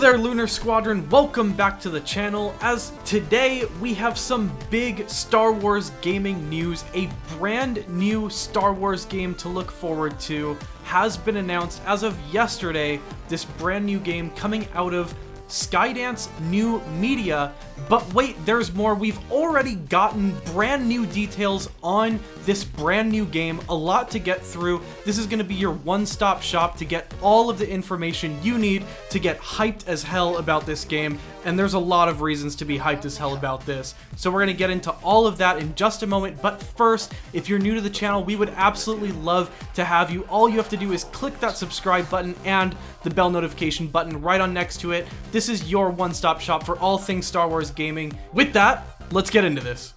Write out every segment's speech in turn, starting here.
there, Lunar Squadron, welcome back to the channel, as today we have some big Star Wars gaming news. A brand new Star Wars game to look forward to has been announced as of yesterday, this brand new game coming out of Skydance New Media. But wait, there's more. We've already gotten brand new details on this brand new game. A lot to get through. This is going to be your one-stop shop to get all of the information you need to get hyped as hell about this game. And there's a lot of reasons to be hyped as hell about this. So we're going to get into all of that in just a moment. But first, if you're new to the channel, we would absolutely love to have you. All you have to do is click that subscribe button and the bell notification button right on next to it. This is your one-stop shop for all things Star Wars gaming. With that, let's get into this.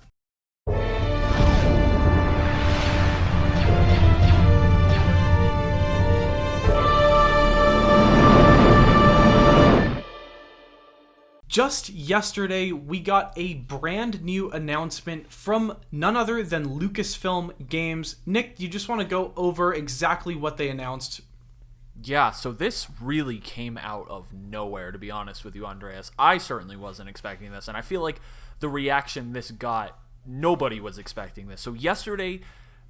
Just yesterday, we got a brand new announcement from none other than Lucasfilm Games. Nick, do you just want to go over exactly what they announced? Yeah, so this really came out of nowhere, to be honest with you, Andreas. I certainly wasn't expecting this, and I feel like the reaction this got, nobody was expecting this. So yesterday,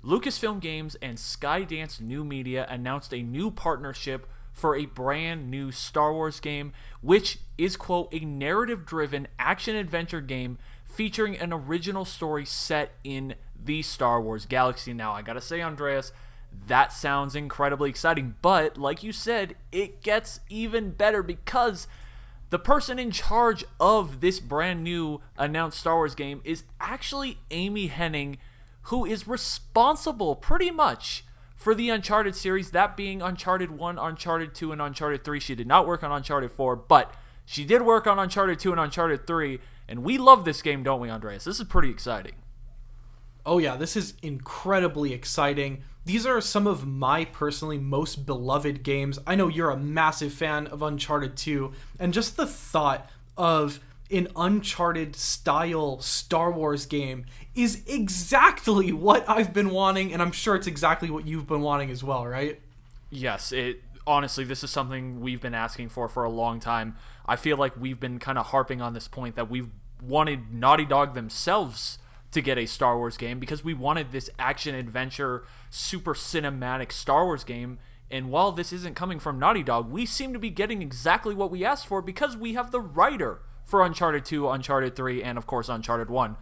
Lucasfilm Games and Skydance New Media announced a new partnership for a brand new Star Wars game, which is, quote, a narrative-driven action-adventure game featuring an original story set in the Star Wars galaxy. Now, I gotta say, Andreas, that sounds incredibly exciting, but like you said, it gets even better because the person in charge of this brand new announced Star Wars game is actually Amy Hennig, who is responsible pretty much for the Uncharted series, that being Uncharted 1, Uncharted 2, and Uncharted 3. She did not work on Uncharted 4, but she did work on Uncharted 2 and Uncharted 3, and we love this game, don't we, Andreas? This is pretty exciting. Oh yeah, this is incredibly exciting. These are some of my personally most beloved games. I know you're a massive fan of Uncharted 2, and just the thought of an Uncharted style Star Wars game is exactly what I've been wanting, and I'm sure it's exactly what you've been wanting as well, right? Yes, honestly, this is something we've been asking for a long time. I feel like we've been kind of harping on this point that we've wanted Naughty Dog themselves to get a Star Wars game because we wanted this action-adventure, super cinematic Star Wars game. And while this isn't coming from Naughty Dog, we seem to be getting exactly what we asked for because we have the writer for Uncharted 2, Uncharted 3, and of course Uncharted 1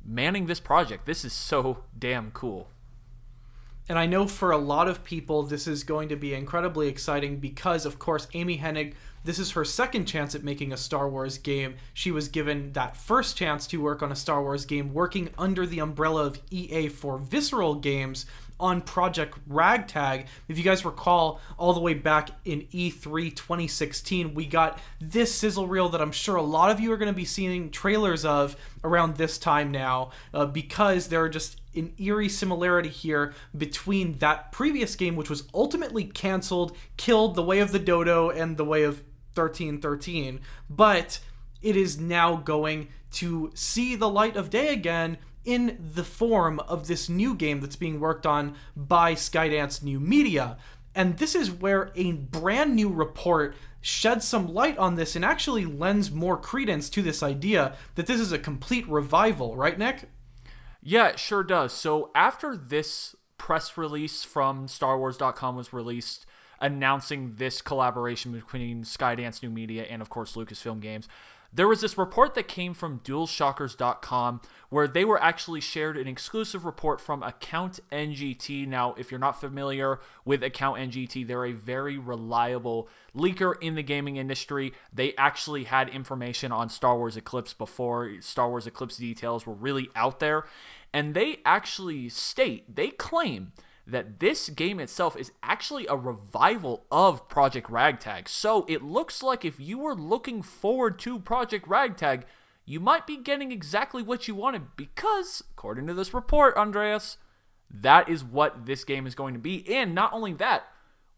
manning this project. This is so damn cool. And I know for a lot of people this is going to be incredibly exciting because, of course, Amy Hennig, this is her second chance at making a Star Wars game. She was given that first chance to work on a Star Wars game working under the umbrella of EA for Visceral games on Project Ragtag. If you guys recall, all the way back in E3 2016, we got this sizzle reel that I'm sure a lot of you are going to be seeing trailers of around this time now, because there are just an eerie similarity here between that previous game, which was ultimately canceled, killed, The Way of the Dodo and The Way of 1313, but it is now going to see the light of day again in the form of this new game that's being worked on by Skydance New Media. And this is where a brand new report sheds some light on this and actually lends more credence to this idea that this is a complete revival, right, Nick? Yeah, it sure does. So after this press release from StarWars.com was released announcing this collaboration between Skydance New Media and, of course, Lucasfilm Games, there was this report that came from Dualshockers.com where they were actually shared an exclusive report from Account NGT. Now, if you're not familiar with Account NGT, they're a very reliable leaker in the gaming industry. They actually had information on Star Wars Eclipse before Star Wars Eclipse details were really out there. And they actually they claim that this game itself is actually a revival of Project Ragtag. So it looks like if you were looking forward to Project Ragtag, you might be getting exactly what you wanted because, according to this report, Andreas, that is what this game is going to be. And not only that,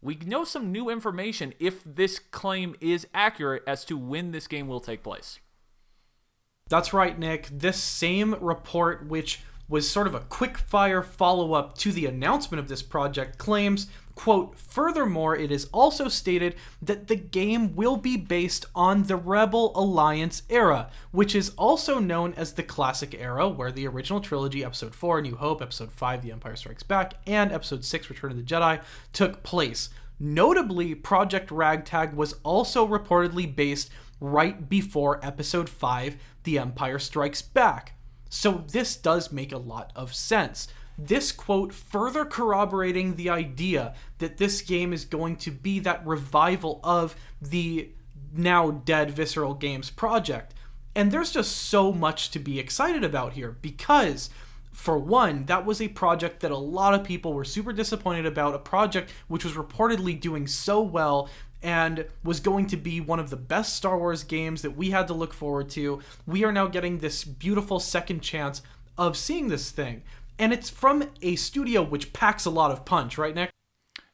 we know some new information if this claim is accurate as to when this game will take place. That's right, Nick. This same report, which was sort of a quick-fire follow-up to the announcement of this project, claims, quote, "Furthermore, it is also stated that the game will be based on the Rebel Alliance era, which is also known as the Classic Era, where the original trilogy, Episode 4, A New Hope, Episode 5, The Empire Strikes Back, and Episode 6, Return of the Jedi, took place. Notably, Project Ragtag was also reportedly based right before Episode 5, The Empire Strikes Back." So this does make a lot of sense. This quote further corroborating the idea that this game is going to be that revival of the now dead Visceral Games project. And there's just so much to be excited about here because, for one, that was a project that a lot of people were super disappointed about, a project which was reportedly doing so well and was going to be one of the best Star Wars games that we had to look forward to. We are now getting this beautiful second chance of seeing this thing. And it's from a studio which packs a lot of punch, right, Nick?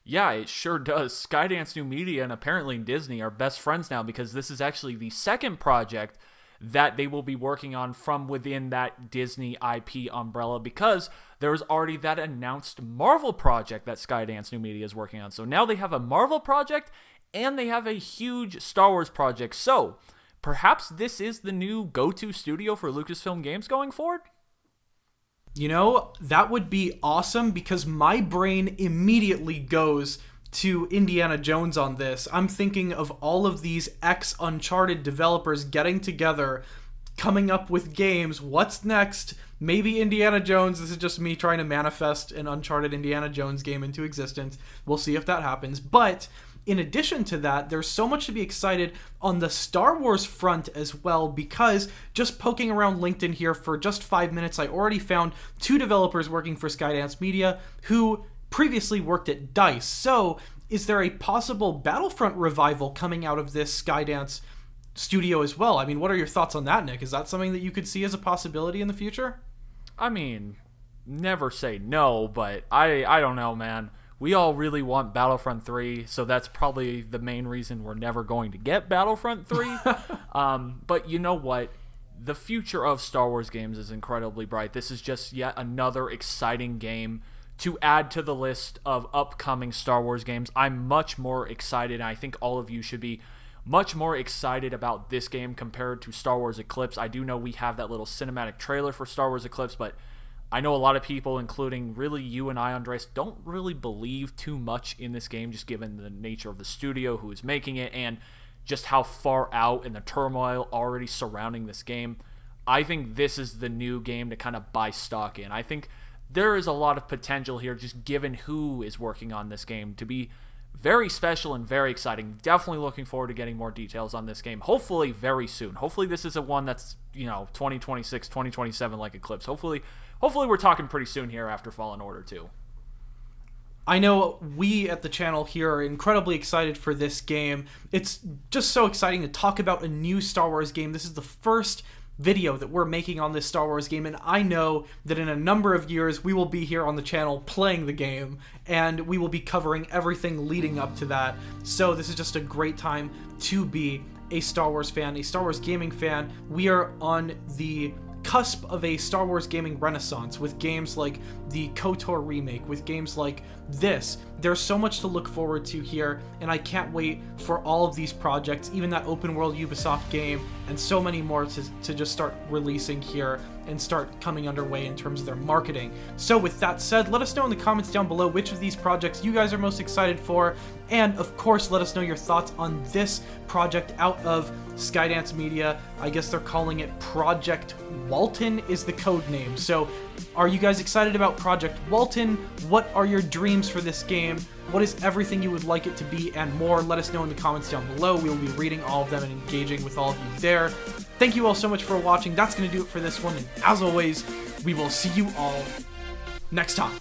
Yeah, it sure does. Skydance New Media and apparently Disney are best friends now because this is actually the second project that they will be working on from within that Disney IP umbrella, because there was already that announced Marvel project that Skydance New Media is working on. So now they have a Marvel project and they have a huge Star Wars project. So perhaps this is the new go-to studio for Lucasfilm games going forward? You know, that would be awesome because my brain immediately goes to Indiana Jones on this. I'm thinking of all of these ex-Uncharted developers getting together, coming up with games. What's next? Maybe Indiana Jones. This is just me trying to manifest an Uncharted Indiana Jones game into existence. We'll see if that happens. But in addition to that, there's so much to be excited on the Star Wars front as well, because just poking around LinkedIn here for just 5 minutes, I already found 2 developers working for Skydance Media who previously worked at DICE. So is there a possible Battlefront revival coming out of this Skydance studio as well? I mean, what are your thoughts on that, Nick? Is that something that you could see as a possibility in the future? I mean, never say no, but I don't know, man. We all really want Battlefront 3, so that's probably the main reason we're never going to get Battlefront 3. But you know what? The future of Star Wars games is incredibly bright. This is just yet another exciting game to add to the list of upcoming Star Wars games. I'm much more excited, and I think all of you should be much more excited about this game compared to Star Wars Eclipse. I do know we have that little cinematic trailer for Star Wars Eclipse, but I know a lot of people, including really you and I, Andres, don't really believe too much in this game, just given the nature of the studio who is making it and just how far out and the turmoil already surrounding this game. I think this is the new game to kind of buy stock in. I think there is a lot of potential here, just given who is working on this game, to be very special and very exciting. Definitely looking forward to getting more details on this game, hopefully very soon. Hopefully this is a one that's, 2026, 2027 like Eclipse. Hopefully we're talking pretty soon here after Fallen Order 2. I know we at the channel here are incredibly excited for this game. It's just so exciting to talk about a new Star Wars game. This is the first video that we're making on this Star Wars game, and I know that in a number of years we will be here on the channel playing the game, and we will be covering everything leading up to that. So this is just a great time to be a Star Wars fan, a Star Wars gaming fan. We are on the cusp of a Star Wars gaming renaissance with games like the KOTOR Remake, with games like this. There's so much to look forward to here, and I can't wait for all of these projects, even that open world Ubisoft game, and so many more to just start releasing here and start coming underway in terms of their marketing. So with that said, let us know in the comments down below which of these projects you guys are most excited for, and of course let us know your thoughts on this project out of Skydance Media. I guess they're calling it Project Walton is the code name. So are you guys excited about Project Walton? What are your dreams for this game? What is everything you would like it to be and more? Let us know in the comments down below. We will be reading all of them and engaging with all of you there. Thank you all so much for watching. That's going to do it for this one. And as always, we will see you all next time.